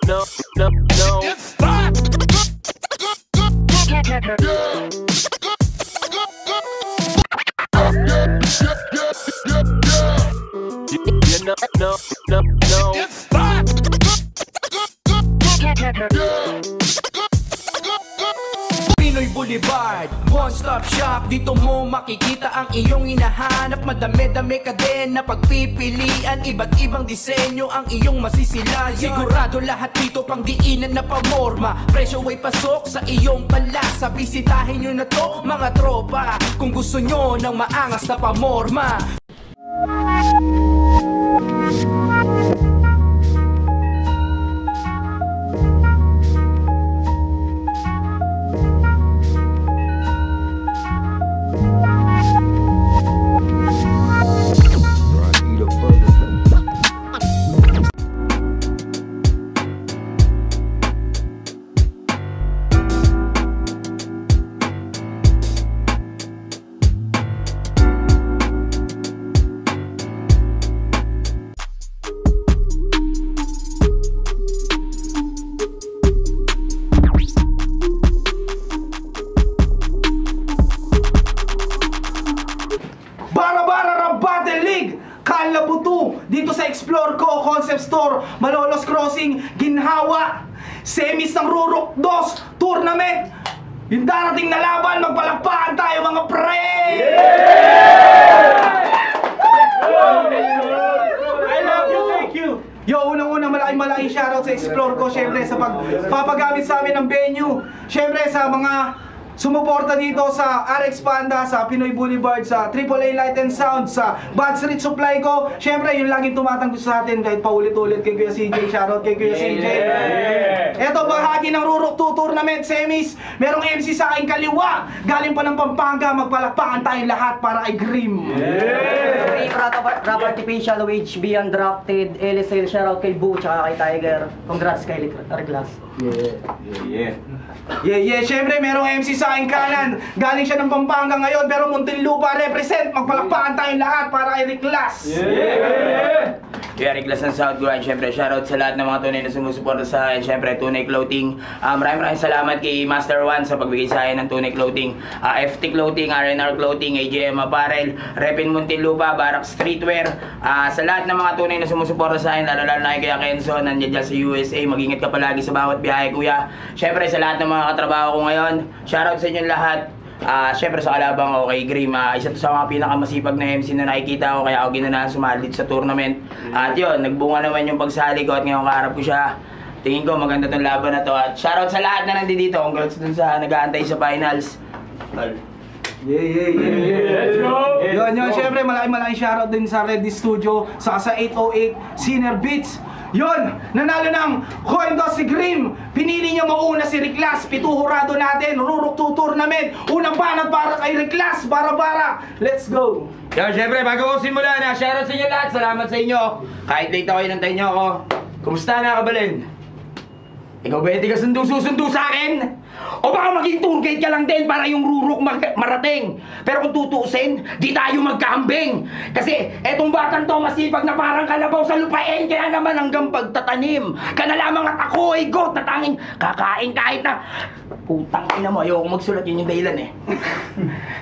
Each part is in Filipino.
no, no, no. It's that. You know, no, no, no. It's that. Pinoy Boulevard, one-stop shop. Dito mo makikita ang iyong hinahanap. Madami-dami ka din na pagpipilian. Iba't ibang disenyo ang iyong masisilayan. Sigurado lahat dito pang diinan na pamorma. Presyo ay pasok sa iyong palasa. Bisitahin nyo na to mga tropa, kung gusto nyo ng maangas na pamorma. Dito sa Explore Ko Concept Store, Malolos Crossing, Ginhawa, semis ng Rurok 2 Tournament. Yung darating na laban, magpalakpakan tayo mga pre! I love you, thank you! Yo, unang-una malaking shoutout sa Explore Ko, syempre sa pagpapagamit sa amin ng venue, syempre sa mga sumuporta dito sa RX Panda, sa Pinoy Boulevard, sa AAA Light and Sound, sa Bad Street Supply Ko. Syempre, yung laging tumatanggol sa atin kahit paulit-ulit kay Kuya CJ. Shoutout kay Kuya CJ. Eto, bahagi ng Rurok 2 Tournament Semis. Merong MC sa aking kaliwa. Galing pa ng Pampanga, magpalakpakan tayong lahat para kay Grim. Rap Artificial, HB, Undrafted, LSL, shoutout kay Boo, tsaka kay Tiger. Congrats kay Reglas. Yeah, syempre merong MC sa aking kanan. Galing siya ng Pampanga ngayon, pero Muntinlupa represent. Magpalakpakan tayong lahat para kay Reglas. Kuya Reglas ng South Grand, syempre shoutout sa lahat ng mga tunay na sumusuporta sa akin. Syempre Tunay Clothing, maraming salamat kay Master One sa pagbigay sa akin ng Tunay Clothing, FT Clothing, RNR Clothing, AJM Apparel, Repin Muntinlupa, Barak Streetwear, sa lahat ng mga tunay na sumusuporta sa akin, lalo na kay Kuya Kenzo, nandiyan dyan sa USA. Mag-ingat ka palagi sa bawat biyahe, Kuya. Syempre sa lahat ng mga katrabaho ko ngayon, shoutout sa inyong lahat. Syempre sa kalabang ko kay Grim, isa to sa mga pinakamasipag na MC na nakikita ko, kaya ako ginanahan sumali sa tournament. At yun, nagbunga naman yung pagsali ko at ngayon kaharap ko siya. Tingin ko maganda tong laban na to. At shoutout sa lahat na nandito. Congrats dun sa nag-aantay sa finals. Let's go! Yun, syempre malaking shoutout din sa Ready Studio, sa 808 Sinner Beats. Yon, nanalo ng coin toss si Grim. Pinili niya mauna si Reglas. Pituhurado natin, Rurok 2 Tournament. Unang banat para kay Reglas, bara-bara. Let's go! Yo, syempre, bago ko simulan, shoutout sa inyo lahat. Salamat sa inyo. Kahit late ako, inantay niyo ako. Kumusta na, Kabalin? Ikaw ba hindi ka susundo sa akin? O baka maging tour guide ka lang din para yung Rurok marating. Pero kung tutuusin, di tayo magkahambing. Kasi etong batang to masipag na parang kalabaw sa lupain. Kaya naman hanggang pagtatanim ka na lamang at ako ay got na tanging kakain kahit na putang ina mo, ayoko magsulat, yun yung dahilan eh.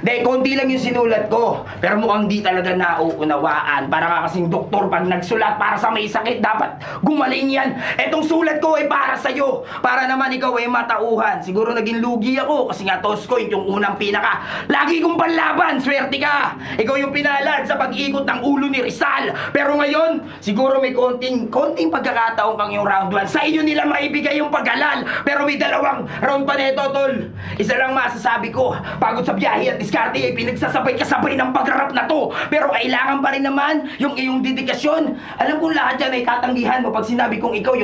Dahil konti lang yung sinulat ko, pero mukhang di talaga nauunawaan. Para nga kasing doktor pag nagsulat para sa may sakit, dapat gumaling yan. Etong sulat ko ay para sa'yo, para naman ikaw ay matauhan. Siguro naging lugi ako kasi nga Tosco yung unang pinaka lagi kong panlaban, swerte ka. Ikaw yung pinalad sa pag-ikot ng ulo ni Rizal. Pero ngayon, siguro may konting pagkakataon kang yung round 1. Sa iyo nila maibigay yung pag-alal. Pero may dalawang round pa neto, tol. Isa lang masasabi ko, pagod sa biyahe at diskarte ay pinagsasabay-kasabay ng pag-rap na to. Pero kailangan pa rin naman yung iyong dedikasyon. Alam kong lahat yan ay tatanggihan mo pag sinabi kong ikaw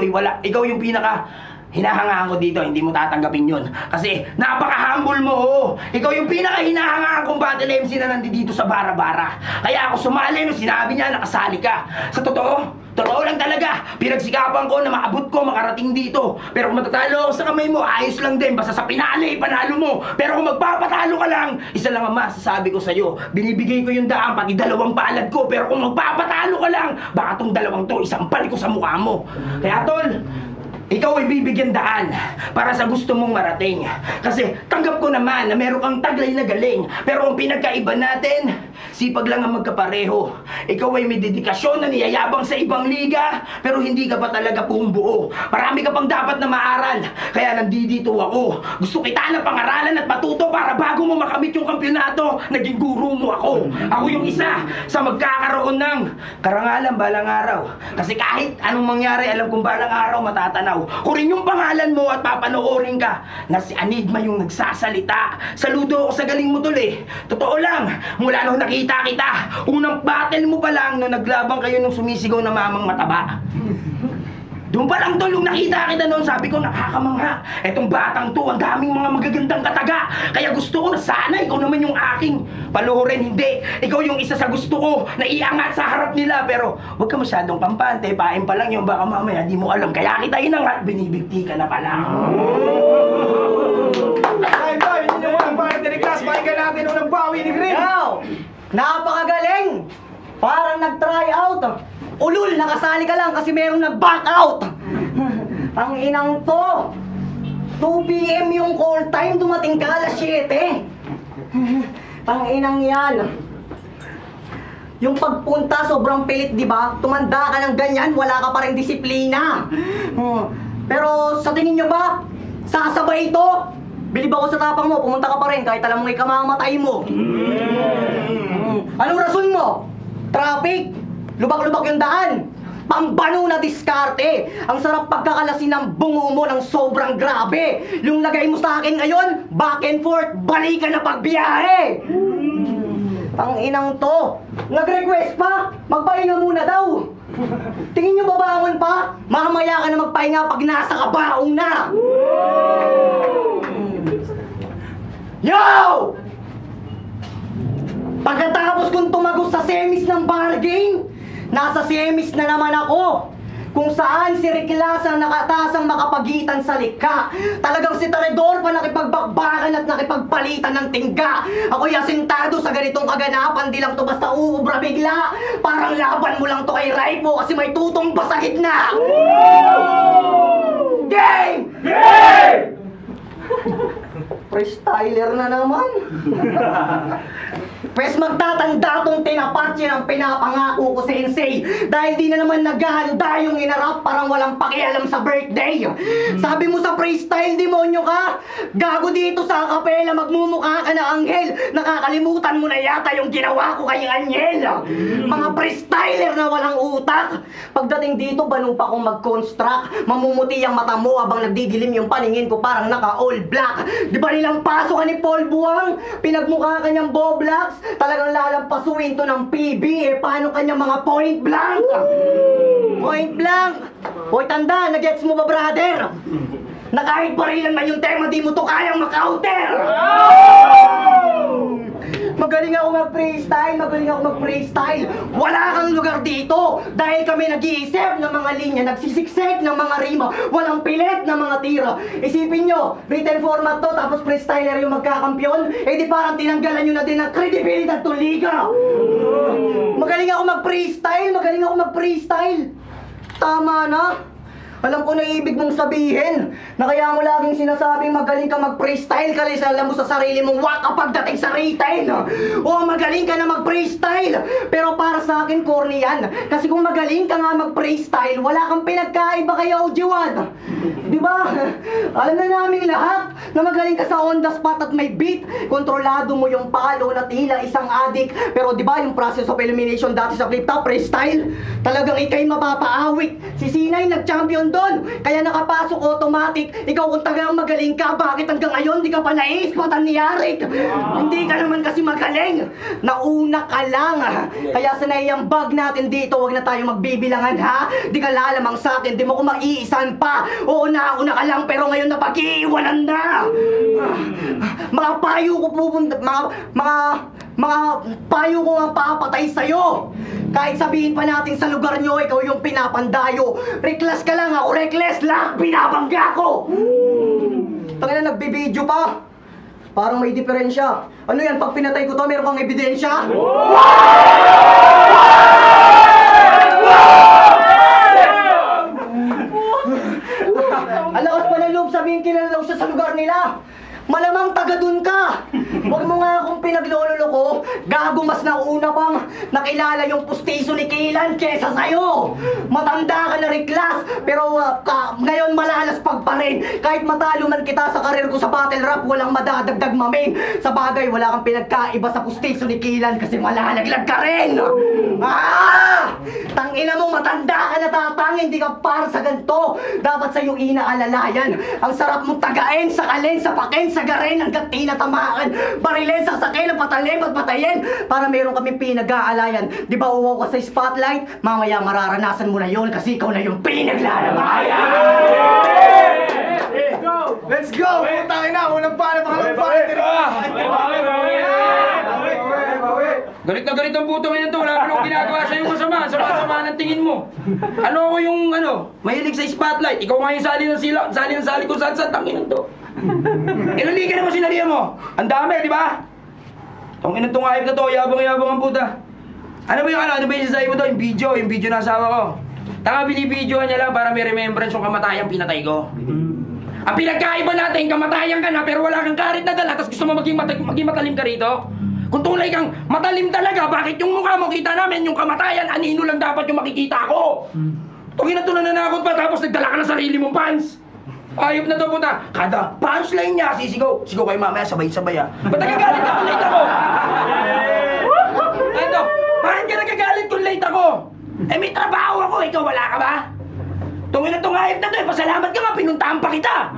yung pinaka hinahangaan ko dito, hindi mo tatanggapin yun. Kasi napaka-humble mo, oh. Ikaw yung pinaka-hinahangaan kong battle MC na nandito sa bara-bara. Kaya ako sumali nung sinabi niya nakasali ka. Sa totoo lang talaga, pinagsikapan ko na maabot ko, makarating dito. Pero kung matatalo ako sa kamay mo, ayos lang din. Basta sa pinali, panalo mo. Pero kung magpapatalo ka lang, isa lang ang masasabi ko sa'yo. Binibigay ko yung daan, pati dalawang palad ko. Pero kung magpapatalo ka lang, baka tong dalawang to, isampal ko sa mukha mo. Kaya tol, ikaw ay bibigyan daan para sa gusto mong marating. Kasi tanggap ko naman na meron kang taglay na galing. Pero ang pinagkaiba natin, sipag lang ang magkapareho. Ikaw ay may dedikasyon na niyayabang sa ibang liga, pero hindi ka pa talaga buong-buo. Marami ka pang dapat na maaral. Kaya nandito ako. Gusto kita na pangaralan at matuto para bago mo makamit yung kampyonato, naging guro mo ako. Ako yung isa sa magkakaroon ng karangalan balang araw. Kasi kahit anong mangyari, alam kong balang araw matatanaw. Kurin yung pangalan mo at papanoorin ka na si Anigma yung nagsasalita. Saludo ako sa galing mo, tol eh. Totoo lang, mula nung nakita kita, unang battle mo pa lang nung naglabang kayo nung sumisigaw na mamang mataba. Doon pa lang, tol, nung nakita kita noon, sabi ko, nakakamangha. Etong batang to, ang daming mga magagandang kataga. Kaya gusto ko na sana ikaw naman yung aking paluhurin. Hindi, ikaw yung isa sa gusto ko na iangat sa harap nila. Pero huwag ka masyadong pampante, pain pa lang yung baka mamaya di mo alam. Kaya kita inangat, binibigti ka na pala. Ay, boy, hindi nyo walang party ni Class. Pakinggan natin unang bawi ni Green. Now, napakagaling! Parang nag-try out. Ulul, nakasali ka lang kasi merong nag-back out. Ang inang to. 2 PM yung call time, dumating ka alas 7. Ang inang yan. Yung pagpunta, sobrang pilit, di ba? Tumanda ka ng ganyan, wala ka pa rin disiplina. Pero sa tingin nyo ba, sasabay ito? Bilib ako sa tapang mo, pumunta ka pa rin kahit alam mo may kamamatay mo. Anong rason mo? Traffic? Lubak-lubak yung daan. Pambano na diskarte. Ang sarap pagkakalasin ng bungo mo ng sobrang grabe. Yung lagay mo sa akin ngayon, back and forth, balikan na pagbiyahe. Ang inang to. Nag-request pa, magpahinga muna daw. Tingin nyo babangon pa? Mamaya ka na magpahinga pag nasa kabaong na. Yo! Pagkatapos kong tumagos sa semis ng bar game, nasa semis na naman ako. Kung saan si Riklas ang nakatasang makapagitan sa likha. Talagang si Taredor pa nakipagbakbakan at nakipagpalitan ng tingga. Ako'y asintado sa ganitong kaganapan, di lang to basta uubra bigla. Parang laban mo lang to kay Raipo kasi may tutong pa sa gitna. Game! Game! Freestyler na naman. Pwes magtatanda tong tinapatsi ng pinapangako ko sa Sensei. Dahil di na naman naghahanda yung inarap, parang walang pakialam sa birthday. Sabi mo sa freestyle, demonyo ka? Gago dito sa kapela, magmumukha ka na anghel. Nakakalimutan mo na yata yung ginawa ko kay Anyel. Mga freestyler na walang utak. Pagdating dito, banong pa kong mag-construct. Mamumuti ang mata mo habang nagdidilim yung paningin ko parang naka-all black. Di ba nilang pasok ka ni Paul Buwang? Pinagmukha ka niyang Boblax? Talagang lalampasuin to ng PB. Paano kanyang mga point blank? Point blank? Hoy tanda, nagets mo ba brother? Na kahit barilan man yung tema, di mo to kayang makounter! Magaling ako mag-freestyle, Wala kang lugar dito dahil kami nag-iisip ng mga linya, nagsisiksik ng mga rima, walang pilit ng mga tira. Isipin nyo, written format to, tapos freestyler yung magkakampyon, eh di parang tinanggalan nyo na din ng kredibilidad to liga. Magaling ako mag-freestyle. Tama na. Alam ko na ibig mong sabihin na kaya mo laging sinasabing magaling ka mag-freestyle kasi alam mo sa sarili mong waka pagdating sa retail. O magaling ka na mag-freestyle, pero para sa akin corny yan. Kasi kung magaling ka nga mag-freestyle, wala kang pinagkaiba kay OG1. Diba? Alam na namin lahat na magaling ka sa on the spot at may beat. Kontrolado mo yung palo na tila isang adik. Pero diba yung process of elimination dati sa flip top freestyle? Talagang ikay mapapaawit. Si Sinay nag-champion doon, kaya nakapasok automatic. Ikaw kung tagang magaling ka, bakit hanggang ngayon di ka pa naispatan ni Yarik? Hindi ka naman kasi magaling. Nauna ka lang. Kaya sa naiyang bag natin dito, wag na tayo magbibilangan ha. Di ka lalamang sa akin, di mo ko maiisan pa. Oo, nauna ka lang, pero ngayon napag-iiwanan na. Mga payo ko pupunta, mga payo ko ang papatay sa'yo. Kahit sabihin pa natin sa lugar nyo, ikaw yung pinapandayo. Reckless ka lang, ako reckless lang, binabangga ko. Tangina, nagbibideo pa. Parang may diferensya. Ano yan, pag pinatay ko to, meron kang ebidensya? Gago, mas nauna pang nakilala yung pustiso ni Kilan kesa sa'yo. Matanda ka na rin, Class, pero ngayon malalaspag pa rin. Kahit matalo man kita sa karir ko sa battle rap, walang madadagdag mamin. Sa bagay, wala kang pinagkaiba sa pustiso ni Kilan kasi malalaglag ka rin. Tangina mo, matanda ka na tatang, hindi ka para sa ganito. Dapat sa'yo inaalalayan. Ang sarap mong tagain, sakalin, sapakin, sagarin, hanggang tinatamaan. Barilin, sasakin, patalin, patayin. Para meron kami pinag-aalayan. Di ba uwaw ka sa spotlight? Mamaya mararanasan mo na yon kasi ikaw na yung pinaglalabayan. Let's go! Let's go! Putangin na! Unang pala, pangalawang pala. Galit na galit ang putong ina to. Wala pa nung ginagawa sa'yo masama. Sama-sama ng tingin mo. Ano ako yung mahilig sa spotlight. Ikaw nga yung sali ng sali kung saan-saan. Tangin to. Ilan liga naman sinalihan mo? Ang dami, di ba? Tong ina tong ayip na to. Yabang-yabang ang puta. Ano ba yung sasabi mo to? Yung video na asawa ko. Tanga, binibidyoan niya lang para may remembrance yung kamatayang pinatay ko. Ang pinagkaiba natin, kamatayan ka na pero wala kang karit na dala, tapos gusto mo maging matalim ka rito? Kung tunay kang matalim talaga, bakit yung mukha mo kita namin, yung kamatayan, anino lang dapat yung makikita ko? Tungin na ito nananakot pa, tapos nagdala ka ng sarili mong pants. Ayop na to puta. Kada punchline niya, sisigaw. Sigaw kayo mamaya, sabay-sabay Ba't nagagalit ka kung late ako? Ito, bakit ka nagagalit kung late ako? Eh may trabaho ako, ikaw wala ka ba? Tungin na itong ayop na to, pasalamat ka nga, pinuntahan pa kita.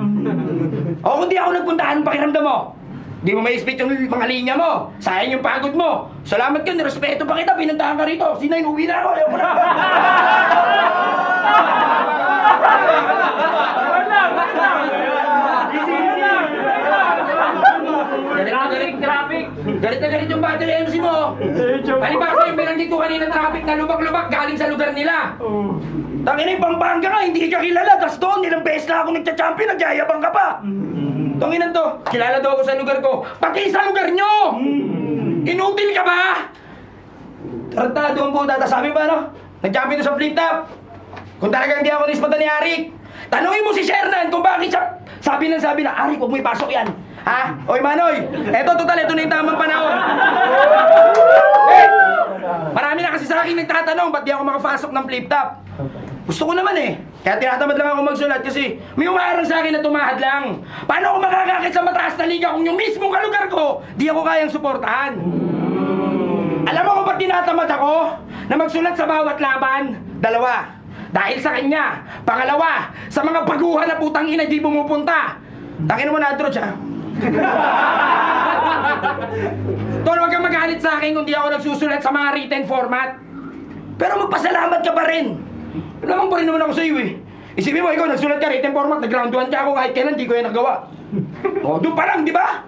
O kung di ako nagpuntahan, pakiramdam mo. Di mo may-spit yung mga linya mo. Sayang yung pagod mo. Salamat ka, nirespeto pa kita, pinuntahan ka rito. Sinay, uwi na ako, ayaw ko na. Galit na galit yung battery MC mo. Palibasa yung binanggit ko kanina traffic na lubak-lubak galing sa lugar nila. Tangina yung Pampanga ka, hindi ka kilala. Tas doon, ilang beses na ako nagcha-champion, nagyayabang ka pa. Tanginan to, kilala daw ako sa lugar ko. Pati sa lugar nyo! Inutil ka ba? Tarantado ang puta. Tas sabi ba nag-champion to sa flip top. Kung talagang hindi ako nispatan ni Arik, tanungin mo si Shernan kung bakit siya sabi na, Arik, huwag mo ipasok yan. Ha? Oy, Manoy! Ito na yung tamang panahon. Marami na kasi sa akin nagtatanong, ba't di ako makapasok ng flip top? Gusto ko naman Kaya tinatamad lang ako magsulat kasi may umaarang sa akin na tumahad lang. Paano ako makakakit sa mataas na liga kung yung mismong kalugar ko, di ako kayang suportahan? Alam mo kung ba't tinatamad ako na magsulat sa bawat laban? Dalawa. Dahil sa kanya. Pangalawa, sa mga baguhan na putang ina di pumupunta. Tangin mo na, Andro, siya. Tol, wag kang magalit sa akin kung di ako nagsusulat sa mga written format. Pero magpasalamat ka pa rin. Lamang pa rin naman ako sa iyo Isipin mo, ikaw nagsulat ka written format, nag-round 1 ka ako kahit kailan di ko yan nagawa. Doon pa lang, di ba?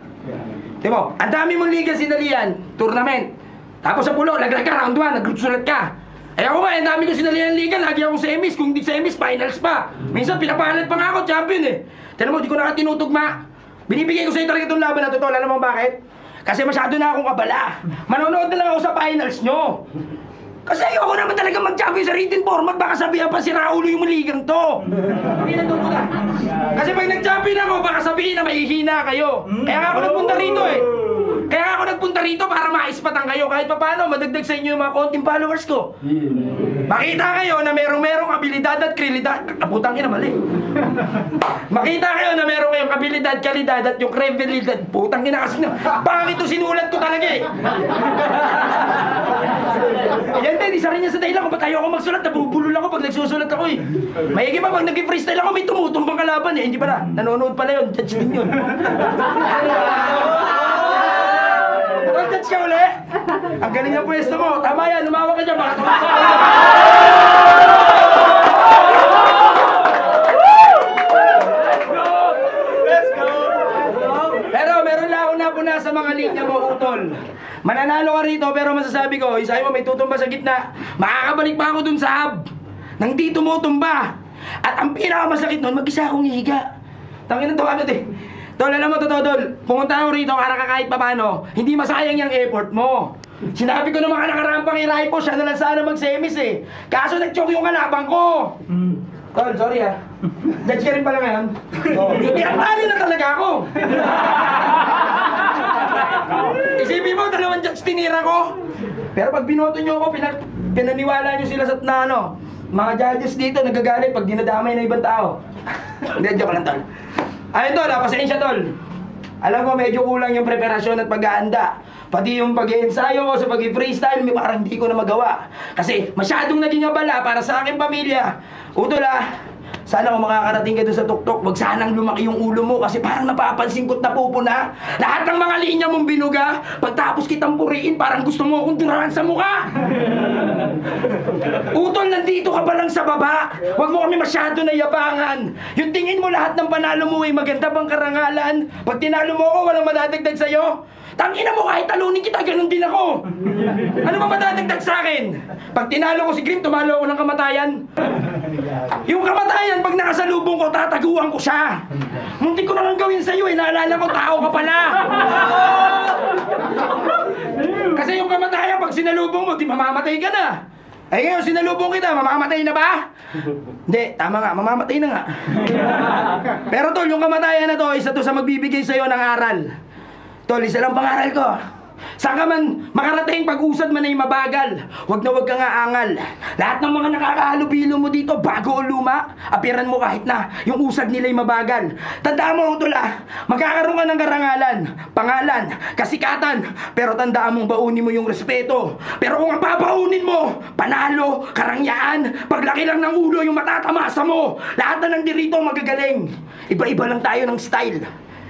Di mo, ang dami mong liga sinalian, tournament. Tapos sa pulo, laglag ka, round 1, nagsulat ka. Eh ako nga, ang dami ko sinalian liga, lagi akong semis, kung di semis, finals pa. Minsan pinapahalat pa nga ako, champion Tiyan mo, di ko nakatinutugma. Binibigay ko sa'yo talaga itong laban na to, alam mo bakit? Kasi masyado na akong kabala. Manonood na lang ako sa finals nyo. Kasi ayoko naman talaga mag-champion sa written format, baka sabihan pa si Raulo yung ligang to. Kasi pag nag-champion ako, baka sabihin na mahihina kayo. Kaya nga ako nagpunta rito Kaya nga ako nagpunta rito para maispatan kayo kahit paano madagdag sa inyo yung mga konting followers ko. Makita kayo na merong abilidad at kredibilidad. Kaputang ina, mali. Makita kayo na meron kayong abilidad, kalidad at yung kredibilidad. Putang ina kasi bakit ito sinulat ko talaga Yan din, isa rin yan sa dahilan kung ba't ayaw ako magsulat, nabubulol ako pag nagsusulat ako Mayigi pa pag nag-freestyle ako, may tumutumbang kalaban hindi ba na? Nanonood pala yun, judge din yun. Judge ka uli? Ang galing ng pwesto mo, tama yan, lumawa ka dyan, baka Pero meron lang ako napuna sa mga linya mo, utol. Mananalo ka rito pero masasabi ko, isabi mo may tutumba sa gitna, makakabalik pa ako dun sa hub nang di tumutumba. At ang pinakamasakit nun, mag-isa akong hihiga. Tangin na to, Tol, alam mo to, Tol, pumunta ako rito para kahit paano, hindi masayang yung effort mo. Sinabi ko naman nakarampang i-rifle, siya na lang sana mag-semis Kaso nag-choke yung kalabang ko. Tol, sorry Judge ka rin pala ngayon. Hindi, ang tali na talaga ako. Isipin mo, 2 judge tinira ko. Pero pag binoto nyo ako, pinaniwala nyo sila sa mga judges dito nagagalit pag dinadamay na ibang tao. Hindi, joke lang, tol. Ayun, tol, pasensya, tol. Alam ko, medyo kulang yung preparasyon at pag-aanda. Pati yung pag-i-ensayo ko sa pag-i-freestyle, parang hindi ko na magawa. Kasi masyadong naging abala para sa aking pamilya. Utol, sana kung makakarating ka doon sa tuktok, wag sanang lumaki yung ulo mo kasi parang napapansin ko't napupuna. Lahat ng mga linya mong binuga, pagtapos kitang puriin, parang gusto mo akong durahan sa mukha. Utol, nandito ka pa lang sa baba. Wag mo kami masyado na yabangan. Yung tingin mo lahat ng panalo mo ay maganda bang karangalan? Pag tinalo mo ako, walang madadagdag sa'yo. Tangina mo, kahit talunin kita, ganun din ako. Ano ba madadagdag sa akin? Pag tinalo ko si Grim, tumalo ako ng kamatayan. Yung kamatayan, pag nakasalubong ko, tataguan ko siya. Muntik ko na lang gawin sa'yo eh, naalala ko, tao ka pala. Kasi yung kamatayan, pag sinalubong mo, di mamamatay ka na. Ay ngayon, sinalubong kita, mamamatay na ba? Hindi, tama nga, mamamatay na nga. Pero tol, yung kamatayan na to, isa to sa magbibigay sa'yo ng aral. Tol, isa lang pangaral ko. Saan ka man makarating pag-usad man ay mabagal. Huwag na huwag ka nga angal. Lahat ng mga nakakahalubilo mo dito, bago o luma, apiran mo kahit na yung usad nila'y mabagal. Tandaan mo, Utol, magkakaroon ka ng karangalan, pangalan, kasikatan, pero tandaan mong baunin mo yung respeto. Pero kung ang babaunin mo, panalo, karangyaan, paglaki lang ng ulo yung matatamasa mo. Lahat na ng dirito magagaling. Iba-iba lang tayo ng style.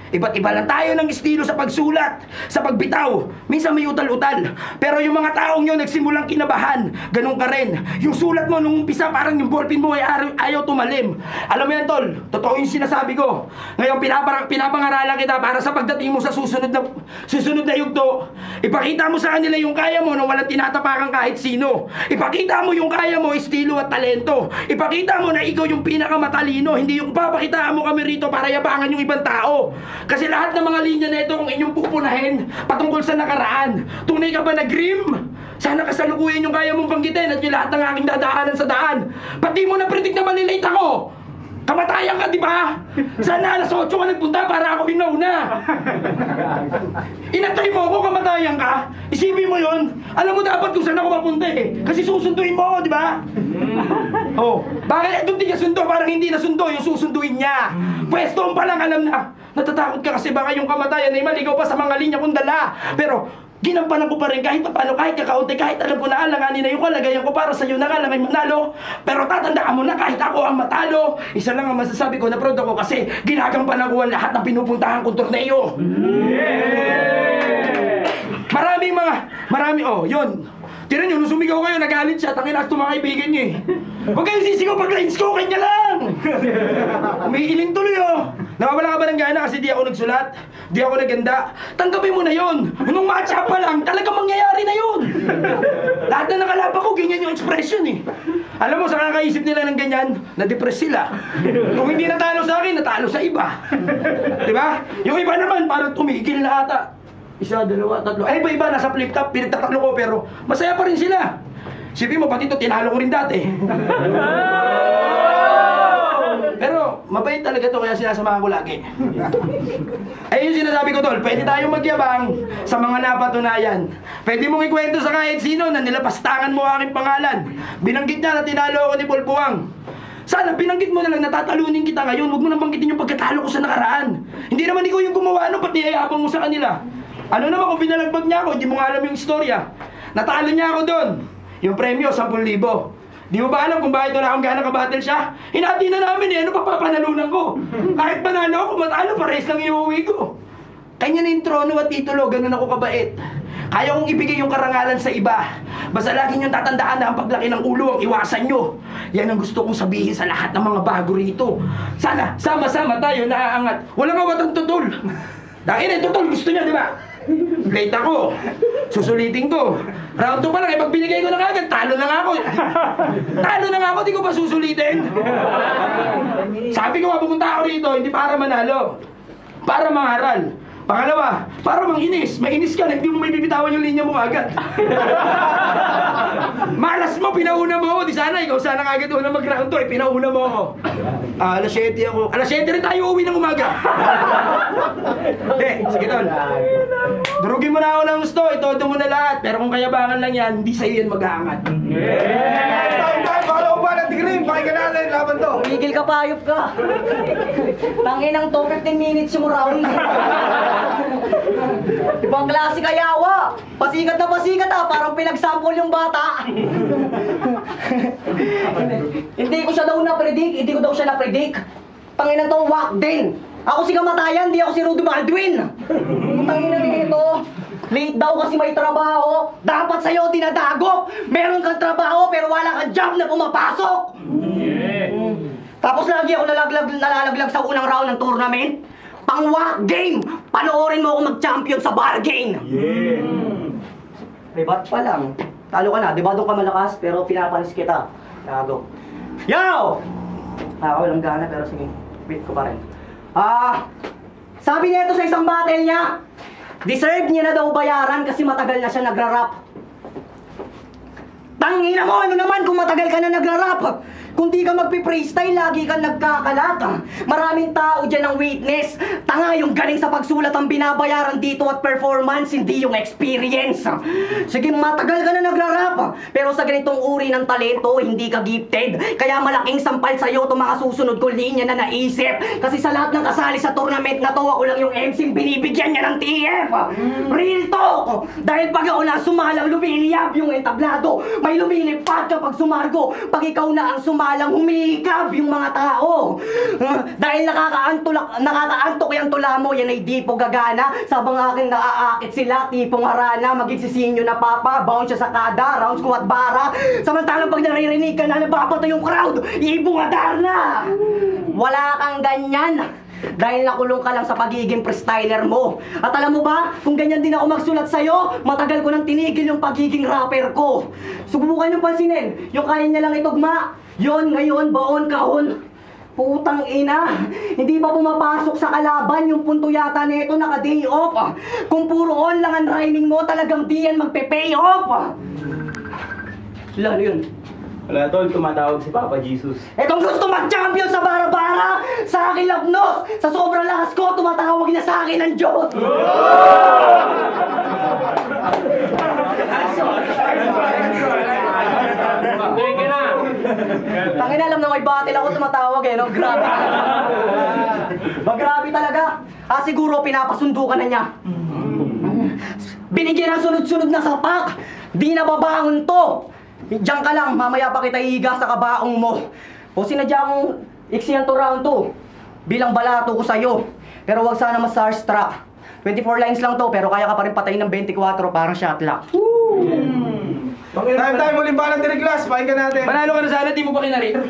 Iba't iba lang tayo ng estilo sa pagsulat, sa pagbitaw. Minsan may utal-utal. Pero yung mga taong yun nagsimulang kinabahan. Ganun ka rin. Yung sulat mo nung umpisa parang yung ballpen mo ay ayaw tumalim. Alam mo yan, tol. Totoo yung sinasabi ko. Ngayon pinapangaralan kita para sa pagdating mo sa susunod na yugto. Ipakita mo sa kanila yung kaya mo nang walang tinatapakan kahit sino. Ipakita mo yung kaya mo, estilo at talento. Ipakita mo na ikaw yung pinakamatalino. Hindi yung papakitaan mo kami rito para yabangan yung ibang tao. Kasi lahat ng mga linya na ito kung inyong pupunahin patungkol sa nakaraan. Tunay ka ba na Grim? Sana kasalukuyan yung kaya mong banggitin at yung lahat ng aking dadaanan sa daan. Pati mo na-predict na malilate ako. Kamatayan ka, di ba? Sana alas 8 ka nagpunta para ako hinauna. Inatay mo ako, kamatayan ka. Isipin mo yun. Alam mo dapat kung saan ako mapunta eh. Kasi susunduin mo ako, di ba? Oh, bakit itong di sundo? Parang hindi nasundo yung susunduin niya. Pwesto pa lang alam na. Natatakot ka kasi baka yung kamatayan ay maligaw pa sa mga linya kong dala. Pero ginampanan ko pa rin kahit paano, kahit kakaunti, kahit alam ko na alanganin na yung kalagayan ko para sa iyo na nga lang ay manalo. Pero tatandaan mo na kahit ako ang matalo. Isa lang ang masasabi ko na proud ako kasi ginagampanan ko ang lahat ng pinupuntahan kong torneo. Marami, oh, yun. Tira nyo, nung sumigaw kayo, nagalit siya, tangin at mga kaibigan niyo eh. Huwag kayong sisigaw pag lines ko, kanya lang! Umiiling tuloy oh! Nawawala ka ba ng gana kasi di ako nagsulat? Di ako naganda? Tanggapin mo na yun! Nung matcha pa lang, talagang mangyayari na yun! Lahat na nakalaban ko, ganyan yung expression eh. Alam mo, sa kakaisip nila ng ganyan, na-depress sila. Kung hindi natalo sa akin, natalo sa iba. Diba? Yung iba naman, parang tumigil na ata. 1, 2, 3. Ay, iba-iba, nasa flip top, pinagtatalo ko, pero masaya pa rin sila. Sipin mo, pati ito, tinalo ko rin dati. Pero, mabait talaga to, kaya sinasamahan ko lagi. Ay, yung sinasabi ko, tol, pwede tayong magyabang sa mga napatunayan. Pwede mong ikwento sa kahit sino na nilapastangan mo aking pangalan. Binanggit niya na tinalo ako ni Bulbuang. Sana binanggit mo na lang natatalunin kita ngayon. Huwag mo nang banggitin yung pagkatalo ko sa nakaraan. Hindi naman ikaw yung gumawa nun, pati ayabang mo sa kanila. Ano naman kung binalagbag niya ako, hindi mo nga alam yung istorya. Natalo niya ako doon. Yung premyo, 10,000. Di mo ba alam kung bakit wala akong gana ka-battle siya? Hinati na namin eh, ano pa papanalunan ko? Kahit panalo ako, matalo, pares lang iuwi ko. Kanya na yung trono at titulo, ganun ako kabait. Kaya kong ibigay yung karangalan sa iba. Basta lagi niyong tatandaan na ang paglaki ng ulo ang iwasan nyo. Yan ang gusto kong sabihin sa lahat ng mga bago rito. Sana, sama-sama tayo naaangat. Walang awat ang tutol. Dahil tutol, gusto niya, di ba? Late ako. Susulitin ko. Round 2 pa lang, pag binigay ko na kagad, talo na nga ako. Talo na nga ako, di ko pa susulitin. Sabi ko, pupunta ako rito, hindi para manalo. Para mangaral. Pangalawa, para manginis. Mainis ka na, hindi mo may bibitawan yung linya mo agad. Malas mo, pinauna mo ako. Di sana, ikaw sana kagad una mag-round 2, pinauna mo ako. Alas 7 ako. Alas 7 rin tayo uwi ng umaga. Hindi, sige tol. Durugin mo na ako ng gusto, itodo mo na lahat. Pero kung kayabangan lang yan, hindi sa'yo yan mag-aangat. Time, follow pa ng Tigrim. Pakinggan natin, laban to. Tumigil ka, payop ka. Tanginang to, 15 minutes yung round. Ibang klase kayawa. Pasikat na pasikat parang pinagsample yung bata. Hindi ko siya daw na-predict, hindi ko daw siya na-predict. Tanginang to, wak din. Ako si Kamatayan, di ako si Rudy Baldwin. Tanginang nito. Late daw kasi may trabaho. Dapat sa'yo dinadago. Meron kang trabaho pero wala kang job na pumapasok. Tapos lagi ako nalalaglag sa unang round ng tournament. Pang-walk game! Panoorin mo ako mag-champion sa bar game! Rebat pa lang. Talo ka na, di ba doon ka malakas pero pinapanis kita. Gago. Yo! Walang gana pero sige, beat ko pa rin. Sabi niya ito sa isang battle niya, deserve niya na daw bayaran kasi matagal na siya nagra-rap. Tangina mo, ano naman kung matagal ka na nagra-rap? Kung di ka magpi-freestyle, lagi kang nagkakalat. Maraming tao dyan ang witness. Tanga, yung galing sa pagsulat ang binabayaran dito at performance, hindi yung experience. Sige, matagal ka na nagra-rap. Pero sa ganitong uri ng talento, hindi ka gifted. Kaya malaking sampal sa'yo itong mga susunod ko linya na naisip. Kasi sa lahat ng kasali sa tournament na to, ako lang yung MC binibigyan niya ng TF. Real talk! Dahil pag ako na sumalang, lumiliyab yung entablado. May lumilipad kapag sumargo. Pag ikaw na ang sumalang, humihikab yung mga tao. Dahil nakakaantok yung tula mo, yan ay di po gagana. Sabang akin naaakit sila, tipong harana, magigsisinyo na papa, bounce siya sa kada, rounds ko at bara. Samantalang pag naririnig ka na nababato yung crowd, ibungadar na! Wala kang ganyan. Dahil nakulong ka lang sa pagiging freestyler mo. At alam mo ba, kung ganyan din ako magsulat sa'yo, matagal ko nang tinigil yung pagiging rapper ko. Subukan yung pansinin, yung kaya niya lang itugma. Yon ngayon, baon kahon. Putang ina, hindi pa pumapasok sa kalaban yung punto yata nito naka-day off. Kung puro on lang ang rhyming mo, talagang di yan magpe-pay off. Lalo yun. Wala tol, tumatawag si Papa Jesus. Etong gusto mag-champion sa bara-bara, sa akin labnos, sa sobrang lakas ko, tumatawag na sa akin ang Diyos. Tangina, alam na may battle ako tumatawag no? Grabe. Grabe talaga. Siguro pinapasundo ka na niya. Binigyan ng sunod-sunod na sapak. Di na babangon to. Diyan ka lang, mamaya pa kita ihiga sa kabaong mo. O sinadya kong iksiyan to round 2. Bilang balato ko sa'yo. Pero wag sana ma-starstruck. 24 lines lang to, pero kaya ka pa rin patayin ng 24 parang shot lock. Time, uling ba ng Diriglas? Pakinggan natin. Panalo ka na sana, di mo pa kinarir.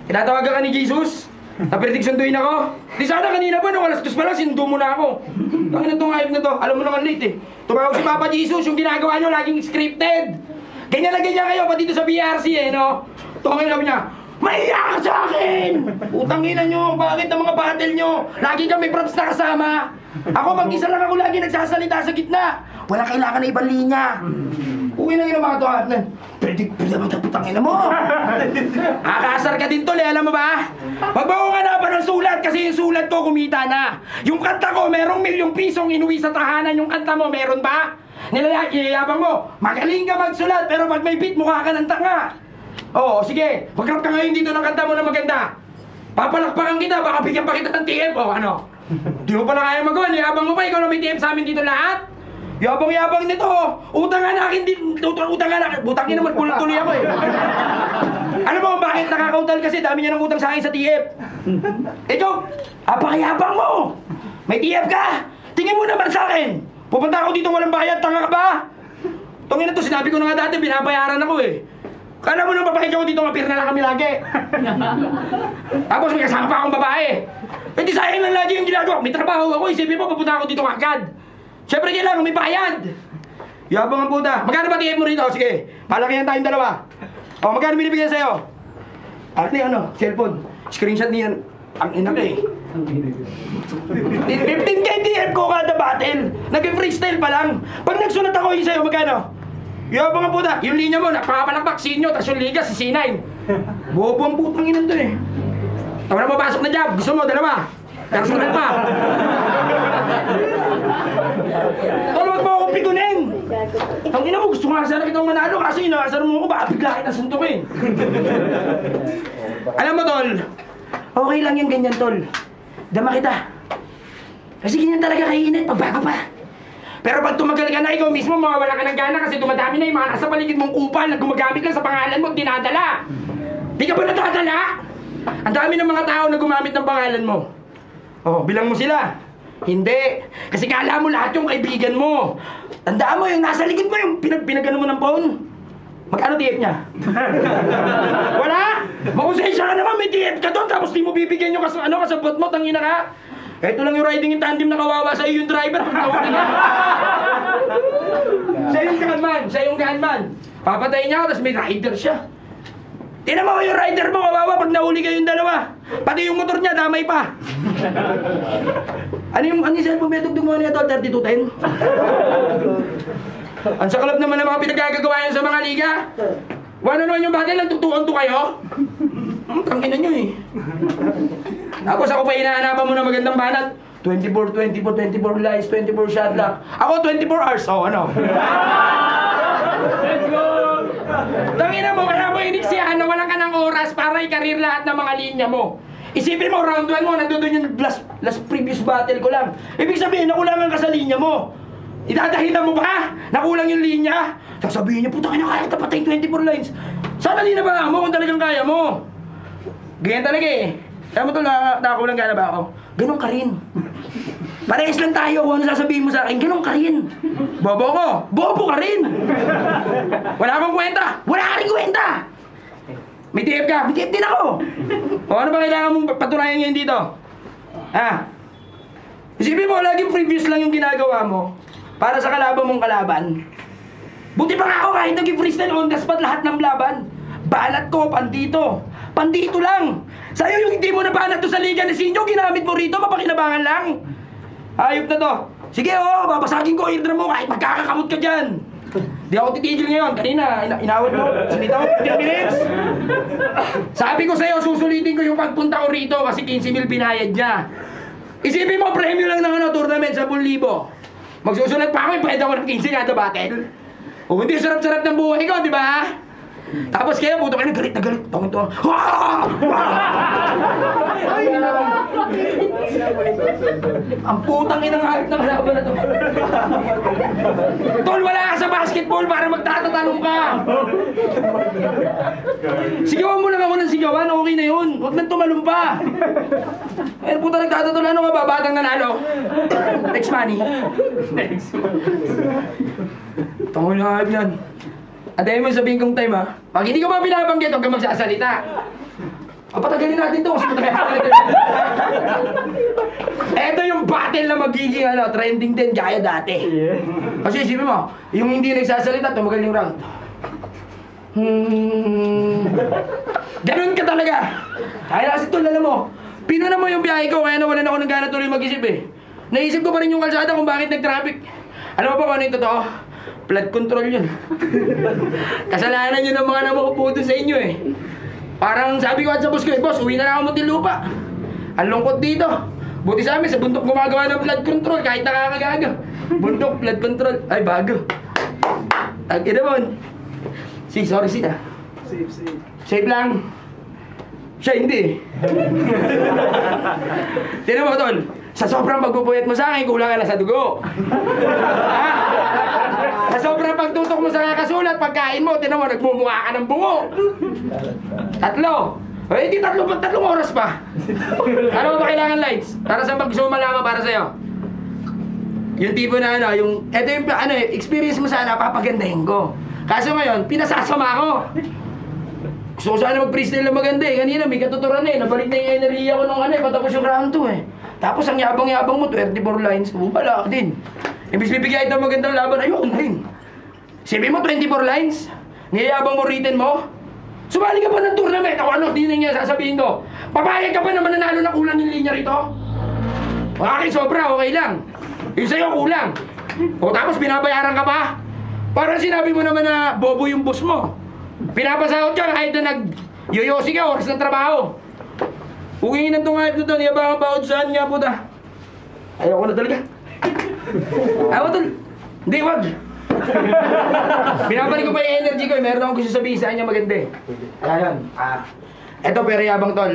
Tinatawagan ka ni Jesus. Na-predict sunduin ako. Di sana kanina pa, nung alas 2 pa lang, sinundo mo na ako. Tangin na itong hype na to. Alam mo naman late eh. Tumawag si Papa Jesus, yung ginagawa nyo laging scripted. Ganyan na ganyan kayo, pati dito sa BRC eh, no? Tungin namin niya, mahiya ka sa akin! Utang ina nyo, bakit ang mga battle nyo? Lagi kami props na kasama. Ako, mag-isa lang ako lagi nagsasalita sa gitna. Wala kailangan na ibang linya. Uwi na yun ang mga tuhat na. Pwede naman ang putang ina mo. Akasar ka din tol eh, alam mo ba? Magbago ka na pa ng sulat kasi yung sulat ko kumita na. Yung kanta ko, merong ₱1,000,000 inuwi sa tahanan. Yung kanta mo, meron ba? Iayabang mo, magaling ka magsulat pero pag may beat, mukha ka ng tanga. Oo, sige, mag-rap ka ngayon dito ng kanta mo na maganda. Papalakpakan kita, baka bigyan pa kita ng TF o ano? Di mo pala kaya magawa, niyabang mo pa, ikaw na may TF sa amin dito lahat? Yabang-yabang nito, utang nga na akin din, utang nga na akin, butangin naman, tuloy ako eh. Alam mo bakit nakakautal kasi dami niya ng utang sa akin sa TF? Ikaw, apakayabang mo! May TF ka! Tingin mo naman sa akin! Pupunta ako dito walang bayad, tanga ka ba? Tungin na to, sinabi ko na nga dati, binabayaran ako eh. Kala mo nang papakit ako dito, mapir na lang kami lagi. Tapos may kasama pa akong babae. Eh di sayang lang lagi yung ginagawa. May trabaho ako, isipin mo, pupunta ako dito agad. Siyempre kailangan, may bayad. Yabang ang puta. Magkano ba TF mo rito? Sige, palakihan tayong dalawa. O, magkano binibigyan sa'yo? Ano, cellphone. Screenshot niyan. Ang ina ka eh. 15K TF ko kada battle. Nag-freestyle pa lang. Pag nagsulat ako yung sa'yo, magkano? Yabang ang puta. Yung linya mo, napapalakpak sinyo, tapos yung liga, si C9. Bobo ang putang inan doon eh. Tama na mapasok na job. Gusto mo, dalawa. Personal pa. Tol, wag mo akong pigunin. Ang ina mo, gusto nga sana kitang manalo kasi inaasar mo ako, baka bigla kita suntukin. Alam mo, Tol, okay lang yung ganyan, Tol. Dama kita. Kasi ganyan talaga kainit, pagbago pa. Pero pag tumagal ka na, ikaw mismo mawawala ka ng gana kasi dumadami na yung mga nasa paligid mong kupal na gumagamit lang sa pangalan mo at dinadala. Di ka ba nadadala? Ang dami ng mga tao na gumamit ng pangalan mo. Oh, bilang mo sila. Hindi. Kasi kala mo lahat yung kaibigan mo. Tandaan mo yung nasa likod mo, yung pinagano mo ng phone. Magkano TF niya? Wala? Makonsensya ka naman, may TF ka doon, tapos di mo bibigyan yung kasabot mo, tangina ka. Ito lang yung riding in tandem na kawawa sa iyo yung driver. Siya yung gunman, siya yung gunman. Papatayin niya ako, tapos may rider siya. Tinan mo yung rider mo, kawawa pag nahuli kayong dalawa. Pati yung motor niya, damay pa. Ano yung cellphone may dugdug mo niya, Tol? 3210? Ang sakalap naman ng mga pinagkagagawa niyo sa mga liga. Wala naman yung battle, nagtutuon to kayo. Tangkinan nyo eh. Tapos ako pa hinahanapan mo na magandang banat. 24 lies, 24 shot lock. Ako 24 hours. Oh, ano? Let's go! Tangina mo, kaya mo iniksihan na walang ka ng oras para i-career lahat ng mga linya mo. Isipin mo, round 1 mo, nandun yung last previous battle ko lang. Ibig sabihin, nakulangan ka sa linya mo. Idadahilan mo ba? Nakulang yung linya? Sasabihin niya, puta ka na, kaya kita patayin 24 lines. Sana di na ba mo kung talagang kaya mo? Ganyan talaga eh. Kaya mo ito, nakakulang ka na ba ako? Ganon ka rin. Parehas lang tayo kung ano sasabihin mo sa akin, ganon ka rin. Bobo ko, bobo ka rin. Wala kang kwenta, wala ka rin kwenta. May TF ka, may TF din ako. O ano ba kailangan mong patunayan ngayon dito? Ha? Isipin mo, laging previous lang yung ginagawa mo para sa kalaban mong kalaban. Buti pa nga ako kahit nag-freestyle on the spot lahat ng laban. Balat ko, pandito. Pandito lang. Sa'yo yung hindi mo nabanat to sa Liga ni Sinyo, ginamit mo rito, mapakinabangan lang. Ayop na to. Sige babasagin ko eardrum mo kahit magkakakamot ka dyan. Di ako titigil ngayon. Kanina, inawat mo. Salita mo 15 minutes. Sabi ko sa'yo, susulitin ko yung pagpunta ko rito kasi 15,000 binayad niya. Isipin mo, premyo lang ng tournament, 10,000. Magsusulat pa ako, pwede ako ng 15 kada battle. O hindi, sarap-sarap ng buhay ko, di ba? Tapos kaya, puto kayo, galit na galit. Tawag ito. Ang putang inang hype ng kalaban na to. Tol, wala ka sa basketball para magtatatanong ka. Sigawan mo lang ako ng sigawan, okay na yun. Huwag nang tumalumpa. Ayun, puta nagtatatol, ano ka ba? Batang nanalo? Next money. Tawag na hype yan. Antayin mo sabihin kong time ha. Pag hindi ko pa binabanggit, huwag kang magsasalita. Patagalin natin to kasi Eto yung battle na magiging trending din gaya dati. Kasi isipin mo, yung hindi nagsasalita, tumagal yung round. Ganun ka talaga. Kaya kasi tol, alam mo, pinuna mo yung biyahe ko kaya nawalan ako ng gana tuloy mag-isip eh. Naisip ko pa rin yung kalsada kung bakit nag-traffic. Alam mo pa kung ano yung totoo? Flood control yun. Kasalanan yun ng mga namakuputo sa inyo eh. Parang sabi ko at sa boss ko, boss, uwi na lang ako Muntinlupa. Ang lungkot dito. Buti sa amin, sa bundok gumagawa ng flood control kahit nakakagaga. Bundok, flood control. Ay, bago. Tag-ina mo. Sorry ah. Safe lang. Siya hindi. Tinan mo, tol. Sa sobrang pagpupuyat mo sa akin, kulang ka na sa dugo. Ha? Sa sobrang pagtutok mo sa kakasulat, pagkain mo, tinan mo, nagmumukha ka ng bungo. 3. O, hindi 3 oras pa. Ano ba kailangan lights? Para sa gusto mo malaman para sa'yo? Yung tipo na yung, eto yung experience mo sana, papagandahin ko. Kaso ngayon, pinasasama ko. Gusto ko sana mag-freestyle na maganda eh. Kanina may katuturan eh. Nabalik na yung enerhiya ko nung patapos yung round 2 eh. Tapos ang yabang-yabang mo, 24 lines. Wala ka din. Imbis bibigay ito magandang laban, ayoko na rin. Sabi mo 24 lines? Niyayabang mo written mo? Sumali ka pa ng tournament. Ako di na niya sasabihin ko. Papayag ka pa na mananalo na kulang yung linya rito? Ang akin sobra, okay lang. Yung sa'yo kulang. O tapos binabayaran ka pa? Parang sinabi mo naman na bobo yung boss mo. Pinapasahod ka kahit na nag-yoyosi ka oras ng trabaho. Hugingin ng tungayip na doon, iabang ang bawod saan nga puta. Ayoko na talaga. Ayaw tol. Hindi, wag. Binabalik ko pa yung energy ko, meron akong gusto sabihin sa kanya maganda eh. Ayan, eto pero yabang tol.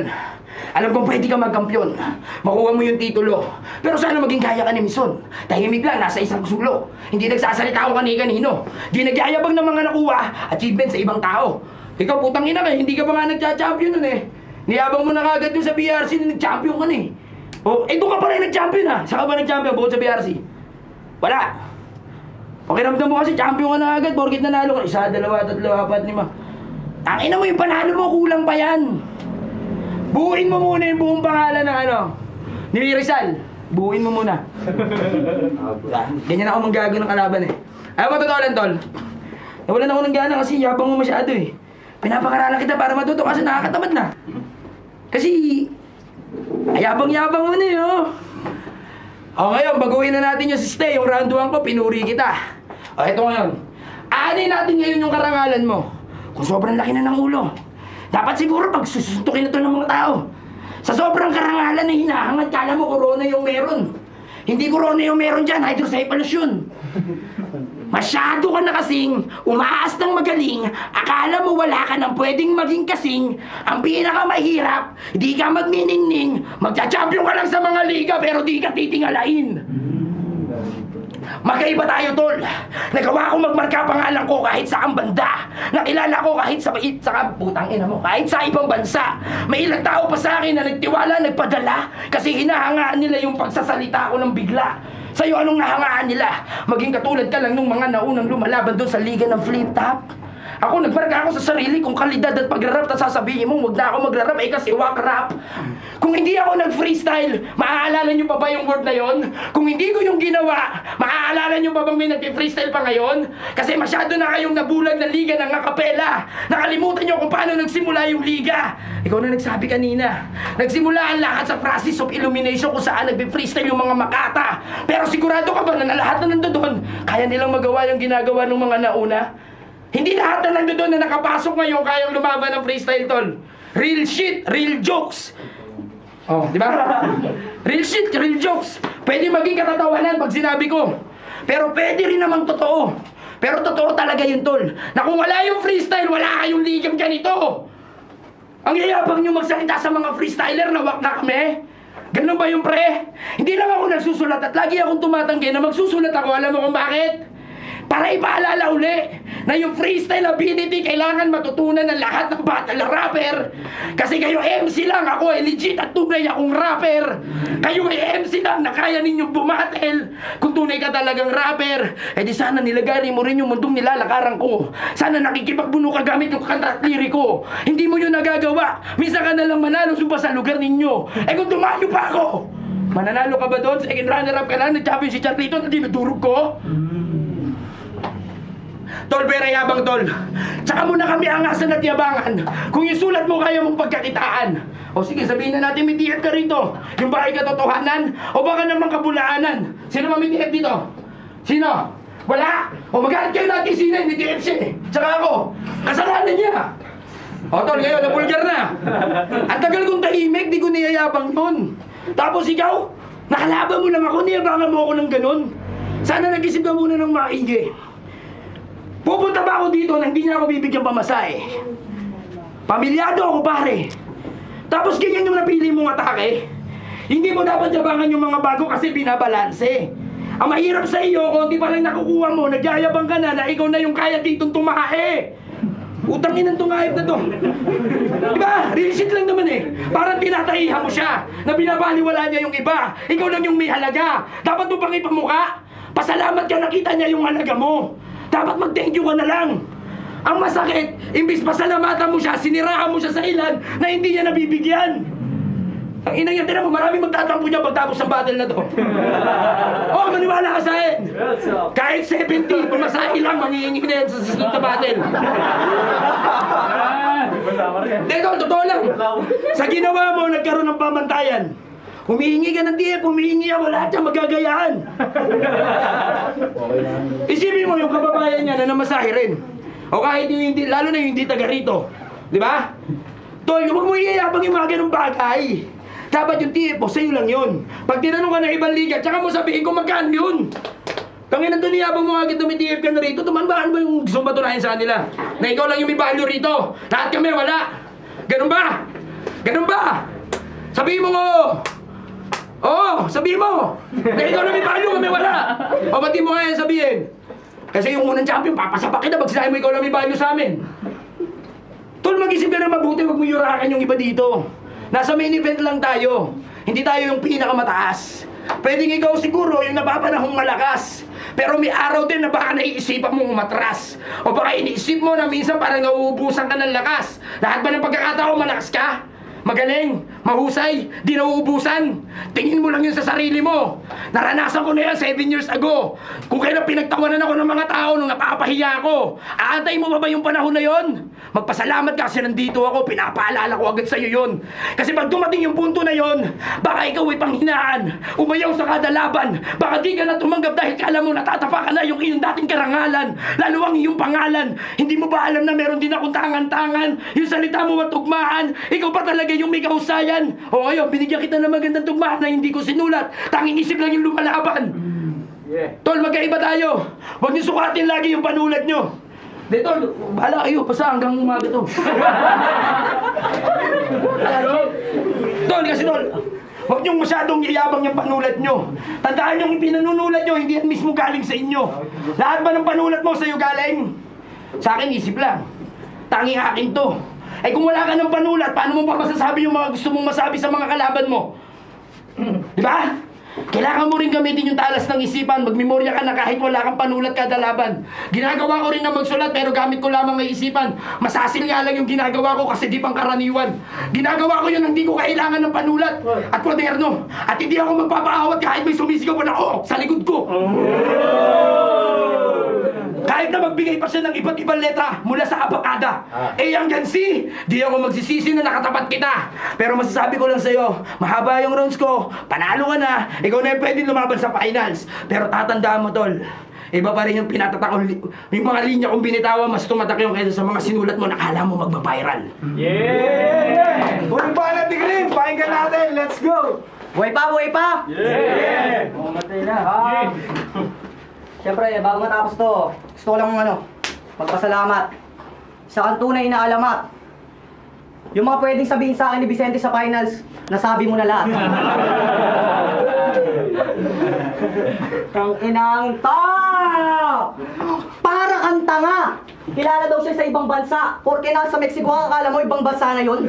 Alam kong pwede ka magkampiyon. Makuha mo yung titulo. Pero sana maging kaya ka ni Mison. Tahimik lang, nasa isang sulo. Hindi nagsasalita kung kani-kanino. Di nagyayabang ng mga nakuha, achievement sa ibang tao. Ikaw putang ina ka, hindi ka pa nga nagcha-champion nun eh. Niyabang mo na kagad yung sa BRC na nag-champion ka na eh. O, doon ka pa rin nag-champion ha. Saan ka ba nag-champion bukod sa BRC? Wala. Pakiramdam mo kasi champion ka na agad, porkit nanalo ka. 1, 2, 3, 4, 5. Ang ina mo yung panalo mo, kulang pa yan. Buuin mo muna yung buong pangalan ng ni Rizal. Buuin mo muna. Ganyan ako manggago ng kalaban eh. Ayaw mo totoo lang, tol. Nawalan ako ng gana kasi yabang mo masyado eh. Pinapakaralan kita para matuto kasi nakakatamad na. Kasi, ayabang-yabang mo na eh, oh. O ngayon, baguhin na natin yung stay, yung round 1 ko, pinuri kita. O eto ngayon, aanin natin ngayon yung karangalan mo. Kung sobrang laki na ng ulo. Dapat siguro pag susuntukin na ito ng mga tao. Sa sobrang karangalan na hinahangad, kala mo corona yung meron. Hindi corona yung meron dyan, hydrocephalus yun. Masyado ka na kasing umaas ng magaling, akala mo wala ka nang pwedeng maging kasing. Ang pinakamahirap, di ka magniningning, magcha-champion ka lang sa mga liga pero di ka titingalain. Magkaiba tayo, tol. Nagawa ko magmarka pangalan ko kahit sa ang banda. Nakilala ko kahit sa putang ina mo, kahit sa ibang bansa. May ilang tao pa sa akin na nagtiwala, nagpadala kasi hinahangaan nila yung pagsasalita ko ng bigla. Sa'yo anong nahangaan nila? Maging katulad ka lang nung mga naunang lumalaban doon sa liga ng flip top. Ako, nagmarka ako sa sarili kong kalidad at pagrarap, tapos sasabihin mo, huwag na ako magrarap, kasi wak rap. Kung hindi ako nag-freestyle, maaalala nyo pa ba yung word na yon? Kung hindi ko yung ginawa, maaalala nyo pa bang may nag-freestyle pa ngayon? Kasi masyado na kayong nabulag na liga ng akapela. Nakalimutan nyo kung paano nagsimula yung liga. Ikaw na nagsabi kanina, nagsimula ang lahat sa process of illumination kung saan nag-freestyle yung mga makata. Pero sigurado ka ba na lahat na nandoon, kaya nilang magawa yung ginagawa ng mga nauna? Hindi lahat na nandoon na nakapasok ngayon kayang lumaban ng freestyle, tol. Real shit, real jokes. Oh, di ba? Real shit, real jokes. Pwede maging katatawanan pag sinabi ko. Pero pwede rin namang totoo. Pero totoo talaga yun, tol. Na kung wala yung freestyle, wala kayong ligang ganito. Ang yayabang nyo magsalita sa mga freestyler na wak na kami. Ganun ba yung pre? Hindi lang ako nagsusulat at lagi akong tumatanggi na magsusulat ako. Alam mo kung bakit? Para ipaalala uli na yung freestyle ability kailangan matutunan ng lahat ng battle rapper. Kasi kayo MC lang, ako ay legit at tunay akong rapper. Kayo ay MC lang na kaya ninyong bumatel. Kung tunay ka talagang rapper, edi sana nilagari mo rin yung mundong nilalakaran ko. Sana nakikipagbuno ka gamit yung kanta at liriko. Hindi mo yun nagagawa. Minsan ka nalang manalo sa lugar ninyo. Eh kung tumayo pa ako, mananalo ka ba doon? Second runner-up ka lang, nag-champion si Charlito na dinudurog ko? Tol, pera yabang, tol. Tsaka mo na kami angasan at yabangan. Kung yung sulat mo kaya mong pagkakitaan. O sige, sabihin na natin may TF ka rito. Yung ba ay katotohanan? O baka naman kabulaanan? Sino ba may TF dito? Sino? Wala? O magalit kayo natin sino may TF siya eh. Tsaka ako, kasalanan niya. O tol, ngayon, napulgar na. Ang tagal kong tahimik, di ko niyayabang yun. Tapos ikaw, nakalaban mo lang ako, niyabangan mo ako ng ganun. Sana nag-isip ka muna ng maigi. Pupunta ba ako dito na hindi niya ako bibigyan pamasahe? Pamilyado ako, pare. Tapos ganyan yung napili mong atake. Hindi mo dapat yabangan yung mga bago kasi binabalanse. Ang mahirap sa iyo, konti pa lang nakukuha mo, nagyayabang ka na ikaw na yung kaya ditong tumahe. Utangin ang tungahip na to. Diba? Real shit lang naman eh. Parang tinatahihan mo siya na binabaliwala niya yung iba. Ikaw lang yung may halaga. Dapat mo pang ipamuka. Pasalamat ka nakita niya yung halaga mo. Dapat mag-thank you ka na lang. Ang masakit, imbis pasalamatan mo siya, siniraan mo siya sa ilan na hindi niya nabibigyan. Ang ina niya, tinan mo, maraming magtatampo niya pagtapos ng battle na to. Oh, maniwala ka sa akin. Kahit 70, pumasahe lang, mangihingi na yan sa susunod na battle. Teko, totoo lang. Sa ginawa mo, nagkaroon ng pamantayan. Humihingi ka ng TF, humihingi ako, lahat yan magagayaan. Isipin mo yung kababayan niya na namasahe rin. O kahit yung hindi, lalo na yung hindi taga rito. Di ba? Tol, huwag mo iyayabang yung mga ganung bagay. Dapat yung TF mo, sa'yo lang yun. Pag tinanong ka ng ibang liga, tsaka mo sabihin kung magkano yun. Tangin na doon, iyabang mo agad na may TF ka na rito, tumanbaan ba yung gusto mong patunayan sa kanila? Na ikaw lang yung may value rito. Lahat kami wala. Ganun ba? Ganun ba? Sabihin mo mo! Oo, sabihin mo! Na ikaw lang may value, kami wala! O ba't di mo kaya sabihin? Kasi yung unang champion, papasapak kita pag sinabi mo ikaw lang may value sa amin. Tol, mag-isip ka na mabuti, wag mo yurakan yung iba dito. Nasa main event lang tayo. Hindi tayo yung pinakamataas. Pwedeng ikaw siguro yung napapanahong malakas. Pero may araw din na baka naiisipan mo umatras. O baka iniisip mo na minsan parang nauubusan ka ng lakas. Lahat ba ng pagkakataon malakas ka? Magaling, mahusay, di nauubusan. Tingin mo lang yun sa sarili mo. Naranasan ko na yan 7 years ago. Kung kailan pinagtawanan ako ng mga tao nung napapahiya ako. Aantay mo ba yung panahon na yon? Magpasalamat ka kasi nandito ako, pinapaalala ko agad sa'yo yun. Kasi pag dumating yung punto na yon, baka ikaw ay panghinaan, umayaw sa kada laban. Baka di ka na tumanggap dahil kala mo natatapakan na yung iyong dating karangalan. Lalo ang iyong pangalan. Hindi mo ba alam na meron din akong tangan-tangan? Yung salita mo matugmaan, ikaw pa talaga yung may kahusayan. O ngayon, binigyan kita ng magandang tugmaan na hindi ko sinulat. Tanging isip lang yung lumalaban. Tol, magkaiba tayo. Huwag niyo sukatin lagi yung panulat nyo. Di, Tol, bahala kayo. Basta hanggang umaga to. Tol, kasi Tol, huwag niyong masyadong yayabang yung panulat nyo. Tandaan yung pinanunulat nyo, hindi yan mismo galing sa inyo. Lahat ba ng panulat mo sa'yo galing? Sa akin, isip lang. Tanging akin to. Eh kung wala ka ng panulat, paano mo pa masasabi yung mga gusto mong masabi sa mga kalaban mo? Di ba? Kailangan mo rin gamitin yung talas ng isipan. Magmemorya ka na kahit wala kang panulat kada laban. Ginagawa ko rin na magsulat pero gamit ko lamang ng isipan. Masasil nga lang yung ginagawa ko kasi di pang karaniwan. Ginagawa ko yun hindi ko kailangan ng panulat at kwaderno. At hindi ako magpapaawat kahit may sumisigaw pa na sa likod ko. Kahit na magbigay pa siya ng iba't ibang letra mula sa abakada. A hanggang C, di ako magsisisi na nakatapat kita. Pero masasabi ko lang sa'yo, mahaba yung rounds ko, panalo ka na, ikaw na yung pwede lumaban sa finals. Pero tatandaan mo, Tol, iba pa rin yung pinatatak yung mga linya kong binitawan, mas tumatak yung kaysa sa mga sinulat mo, nakala mo magbabiral. Yeah! Huwag pa na tigrim, pakinggan natin, let's go! Buhay pa, buhay pa! Yeah! Mamatay na. Siyempre, bago matapos to, gusto ko lang magpasalamat sa kang tunay na alamat. Yung mga pwedeng sabihin sa akin ni Vicente sa finals, nasabi mo na lahat. Kang inang ta! Para kang tanga! Kilala daw siya sa ibang bansa. Porque nasa Mexico, akala mo ibang bansa na yun?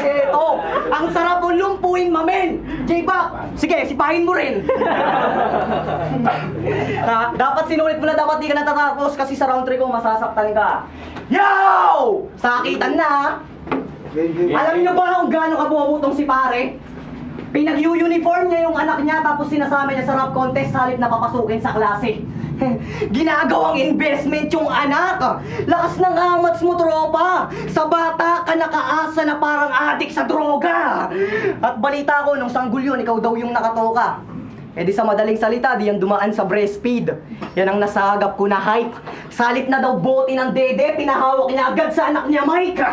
Ito, ang sarap mo lumpuin, mamen! J-Bak, sige, sipahin mo rin. Dapat sinulit mo na, dapat di ka natatapos kasi sa round 3 ko masasaktan ka. Yo! Sakitan na. Alam niyo ba kung gaano kabubutong si pare? Pinag-uniform niya yung anak niya tapos sinasama niya sa rap contest halip na papasukin sa klase. Ginagawang investment yung anak. Lakas ng amats mo, tropa. Sa bata ka nakaasa na parang adik sa droga. At balita ko, nung sanggol yun, ikaw daw yung nakatoka. Eh di sa madaling salita, di yan dumaan sa breastfeed. Yan ang nasagap ko na hype. Salit na daw bote ng dede, pinahawak niya agad sa anak niya, Mike.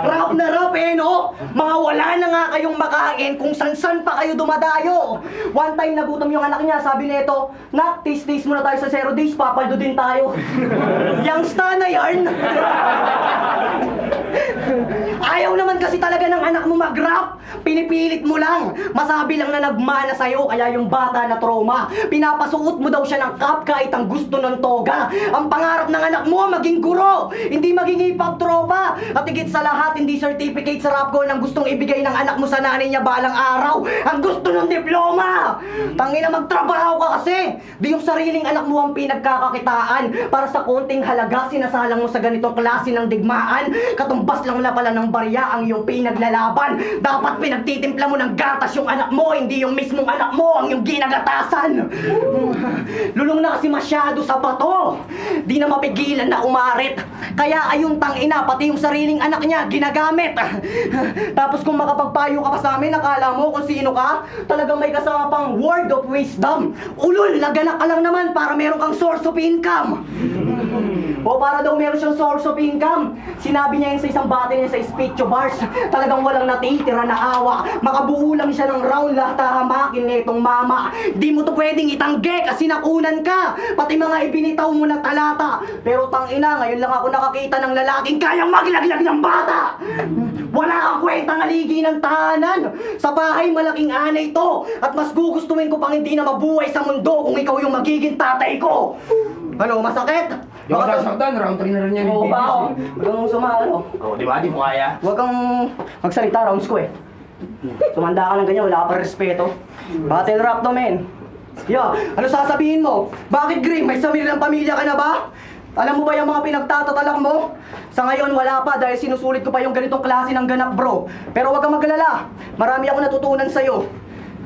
Rap na rap no? Mga wala na nga kayong makain kung san-san pa kayo dumadayo. One time nagutom yung anak niya, sabi nito, nak, tis-tis muna tayo sa 0 days, papaldo din tayo. Youngsta na yarn. Ayaw naman kasi talaga ng anak mo mag-rap. Pinipilit mo lang. Masabi lang na nagmana sa'yo, kaya yung bata na trauma. Pinapasuot mo daw siya ng cap kahit ang gusto ng toga. Ang pangarap ng anak mo, maging guro. Hindi maging hip-hop tropa. At higit sa lahat, hindi certificate sa rap goal ang gustong ibigay ng anak mo sa nanay niya balang araw. Ang gusto ng diploma. Tangina, magtrabaho ka kasi. Di yung sariling anak mo ang pinagkakakitaan. Para sa konting halaga, sinasalang mo sa ganitong klase ng digmaan. Katumbas lang na pala ng barya ang iyong pinaglalaban. Dapat pinagtitimpla mo ng gatas yung anak mo, hindi yung mismong anak mo ang yung ginagatasan. Lulong na kasi masyado sa bato. Di na mapigilan na umarit. Kaya ayun tangina, pati yung sariling anak niya ginagamit. Tapos kung makapagpayo ka pa sa amin, nakala mo kung sino ka, talagang may kasama pang word of wisdom. Ulol, naganak ka lang naman para meron kang source of income. O para daw meron siyang source of income. Sinabi niya yun sa isang battle niya sa Spitio Bars. Talagang walang natitira na awa. Makabuo lang siya ng round lahat hamakin nitong mama. Di mo to pwedeng itangge kasi nakunan ka. Pati mga ibinitaw mo na talata. Pero tangina, ngayon lang ako nakakita ng lalaking kayang maglaglag ng bata. Wala kang kwentang aligi ng tahanan. Sa bahay malaking anay to. At mas gugustuhin ko pang hindi na mabuhay sa mundo kung ikaw yung magiging tatay ko. Ano, masakit? Yung sasaktan, round 3 na rin yan. Oo ba ako? Huwag kang ano? Oo, di ba? Di mo kaya. Huwag kang magsalita, rounds ko eh. Tumanda ka ng ganyan, wala ka pa respeto. Battle rap to, men. Ano sasabihin mo? Bakit, Grim? May sariling pamilya ka na ba? Alam mo ba yung mga pinagtatatalak mo? Sa ngayon, wala pa dahil sinusulit ko pa yung ganitong klase ng ganap, bro. Pero huwag kang magalala. Marami ako natutunan sa'yo.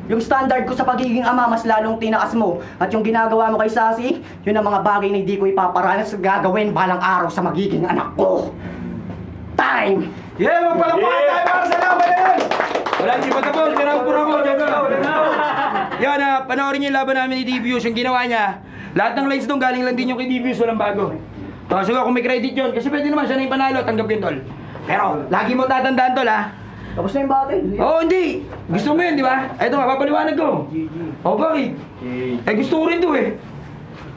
Yung standard ko sa pagiging ama, mas lalong tinaas mo. At yung ginagawa mo kay Sassy, yun ang mga bagay na hindi ko ipaparanas gagawin balang araw sa magiging anak ko. Time! Yeah, magpalakpakan tayo para sa laban na yun! Wala, hindi pa tapos. May round 4 ako. Yan, panoorin niyo yung laban namin ni Divius. Yung ginawa niya, lahat ng lines doon galing lang din yung kay Divius. Walang bago. So, kung may credit yun, kasi pwede naman siya na yung panalo, tanggap yun, tol. Pero, lagi mo tatandaan, tol, ha? Tapos na yung battle. Oo, hindi. Gusto mo yun, di ba? Ito, mapapaliwanag ko. O, bakit? Eh, gusto ko rin to eh.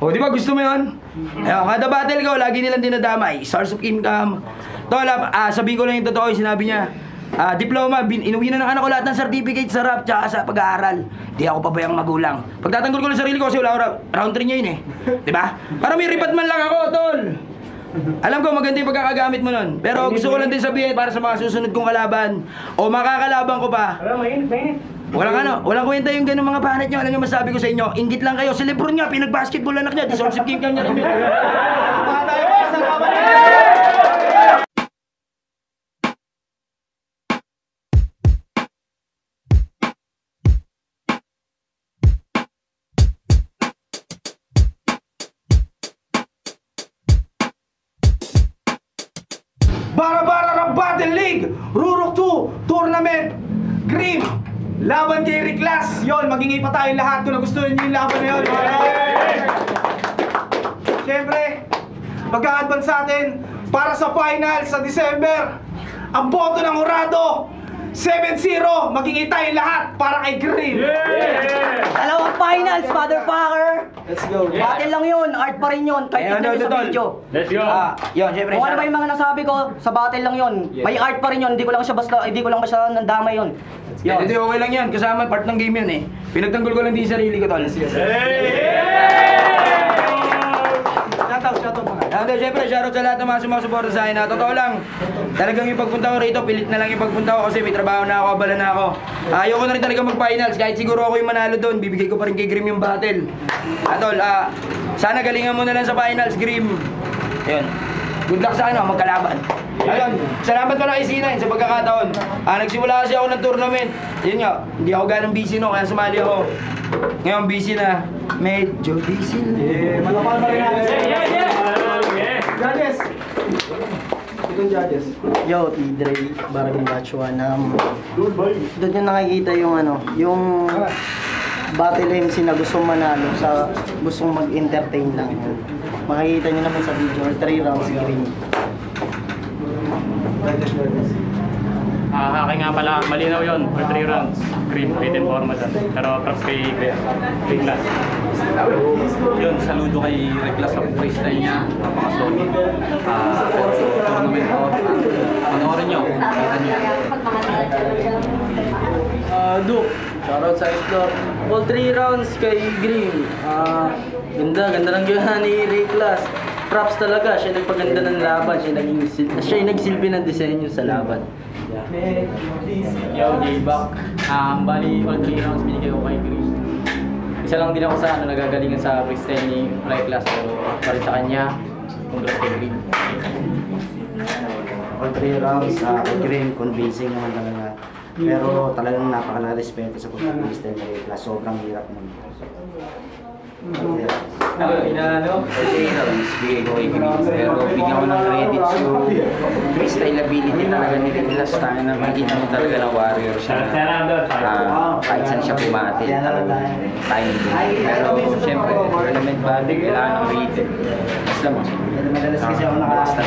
O, di ba? Gusto mo yun? Ayun, kada battle ko, lagi nilang dinadamay. Source of income. Tol, sabihin ko lang yung totoo, yung sinabi niya. Diploma, inuwi na ng anak ko lahat ng certificate sa rap tsaka sa pag-aaral. Di ako pabayang magulang. Pagtatanggol ko ng sarili ko kasi wala ako round 3 niya yun eh. Di ba? Para may ripat man lang ako, tol. Alam ko maganda yung pagkakagamit mo nun. Pero gusto ko lang din sabihin para sa mga susunod kong kalaban o makakalaban ko pa. Walang kwenta yung ganung mga panit nyo. Alam nyo masabi ko sa inyo, inggit lang kayo. Si Lebron nga, pinag-basketball anak niya. Defensive game niya rin. Pakatayo para sa laban na yun! Bara-bara Rap Battle League Rurok 2 Tournament Grim laban kay Rick Las. Yon, magingay pa tayo lahat kung nagustuhan niyo yung laban na yun. Siyempre, mag-a-advance sa atin para sa final sa December. Ang boto ng Horado 7-0, magingay tayo lahat para kay Grim. Dalawang finals, motherfucker! Let's go. Battle lang yun, art pa rin yun, kahit hindi nyo sa video. Let's go. Yun, syempre. Kung ano ba yung mga nasabi ko, sa battle lang yun. May art pa rin yun, hindi ko lang basta nandamay yun. Hindi, okay lang yan. Kasama part ng game yun eh. Pinagtanggol ko lang din yung sarili ko, tol. Shoutout mga. Hindi, syempre, shoutout sa lahat ng mga sumusuporta sa akin. Totoo lang, talagang yung pagpunta ko rito, pilit na lang yung pagpunta ko kasi may trabaho na ako, abala na ako. Ayoko na rin talaga mag-finals, kahit siguro ako yung manalo doon, bibigay ko pa rin kay Grim yung battle. Tol, sana galingan mo na lang sa finals, Grim. Ayun. Good luck sa magkalaban. Ayun, salamat pala kay C9 sa pagkakataon. Nagsimula kasi ako ng tournament. Yun nga, hindi ako ganang busy no, kaya sumali ako. Ngayon busy na. Medyo busy na. Malapan pa rin natin. Judges! Itong judges. Yo, T-Dre, Barangay Batch 1. Doon yung nakikita yung yung battle MC na gustong manalo sa gustong mag-entertain lang. Makikita nyo naman sa video, 3 rounds green. Akin nga pala, malinaw yun for 3 rounds. Green, written format yan. Pero props kay Reclas. Yun, saludo kay Reclas sa freestyle niya. Napaka-solid. Tournament ko. Panoorin nyo. Kita nyo. Duke, shoutout sa Explore. All 3 rounds kay Green. Ganda ng gana ni Reclas. Props talaga, siya nagpaganda ng laban. Siya yung nagsilbi ng disenyo sa laban. Yo, J-Back. Bali, all 3 rounds binigay ko kay Green. Isa lang din ako sa nagagalingan sa freestyle ni Reclas. Pero pa rin sa kanya, congrats kay Green. all 3 rounds, kay Green, convincing naman talaga. Pero talagang napaka-respeto sa pag-freestyle na Ray Plus. Sobrang hirap nun. Bigay ko kay Green. Pero bigyan ko ng credits yung freestyle ability talaga ni Reglas. Tayo na makikita mo talaga na warrior siya. Kahit saan siya pumatin talaga. Time din. Pero syempre, tournament body, kailangan ng rhythm. Basta mo. Madalas kasi ako nakakasal.